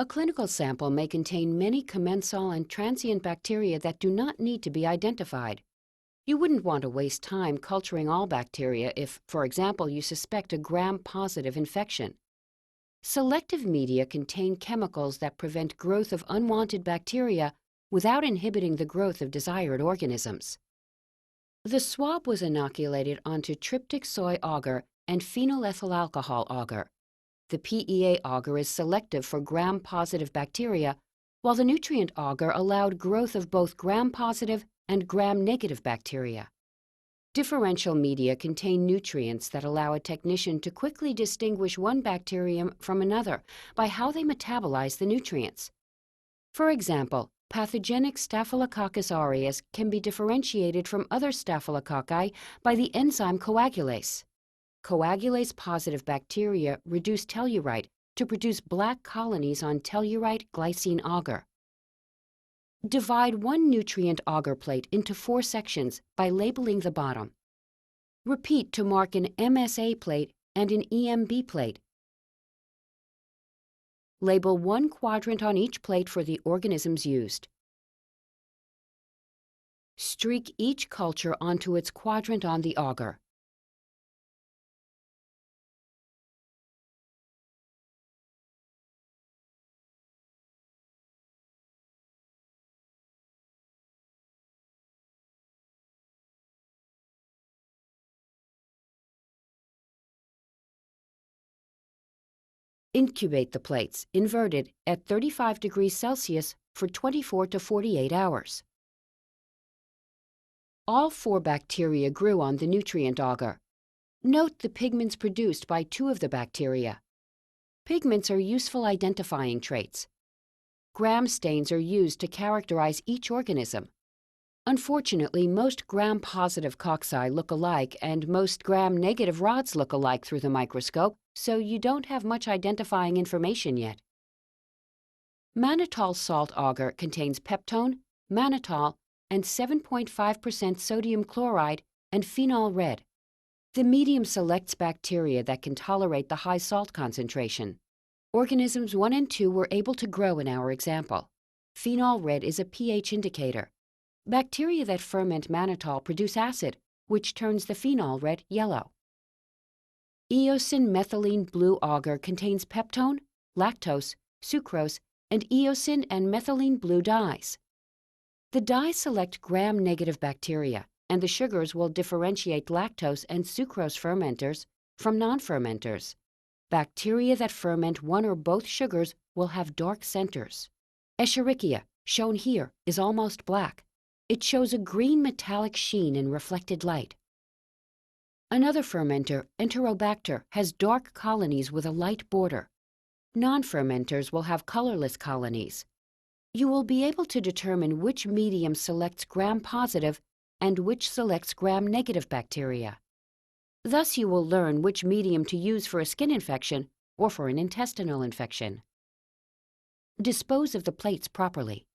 A clinical sample may contain many commensal and transient bacteria that do not need to be identified. You wouldn't want to waste time culturing all bacteria if, for example, you suspect a gram-positive infection. Selective media contain chemicals that prevent growth of unwanted bacteria without inhibiting the growth of desired organisms. The swab was inoculated onto tryptic soy agar and phenylethyl alcohol agar. The PEA agar is selective for gram-positive bacteria, while the nutrient agar allowed growth of both gram-positive and gram-negative bacteria. Differential media contain nutrients that allow a technician to quickly distinguish one bacterium from another by how they metabolize the nutrients. For example, pathogenic Staphylococcus aureus can be differentiated from other staphylococci by the enzyme coagulase. Coagulase-positive bacteria reduce tellurite to produce black colonies on tellurite glycine agar. Divide one nutrient agar plate into 4 sections by labeling the bottom. Repeat to mark an MSA plate and an EMB plate. Label one quadrant on each plate for the organisms used. Streak each culture onto its quadrant on the agar. Incubate the plates, inverted, at 35 degrees Celsius for 24 to 48 hours. All 4 bacteria grew on the nutrient agar. Note the pigments produced by 2 of the bacteria. Pigments are useful identifying traits. Gram stains are used to characterize each organism. Unfortunately, most gram-positive cocci look alike and most gram-negative rods look alike through the microscope, so you don't have much identifying information yet. Mannitol salt agar contains peptone, mannitol, and 7.5% sodium chloride and phenol red. The medium selects bacteria that can tolerate the high salt concentration. Organisms 1 and 2 were able to grow in our example. Phenol red is a pH indicator. Bacteria that ferment mannitol produce acid, which turns the phenol red yellow. Eosin methylene blue agar contains peptone, lactose, sucrose, and eosin and methylene blue dyes. The dyes select gram-negative bacteria, and the sugars will differentiate lactose and sucrose fermenters from non-fermenters. Bacteria that ferment one or both sugars will have dark centers. Escherichia, shown here, is almost black. It shows a green metallic sheen in reflected light. Another fermenter, Enterobacter, has dark colonies with a light border. Non-fermenters will have colorless colonies. You will be able to determine which medium selects gram-positive and which selects gram-negative bacteria. Thus, you will learn which medium to use for a skin infection or for an intestinal infection. Dispose of the plates properly.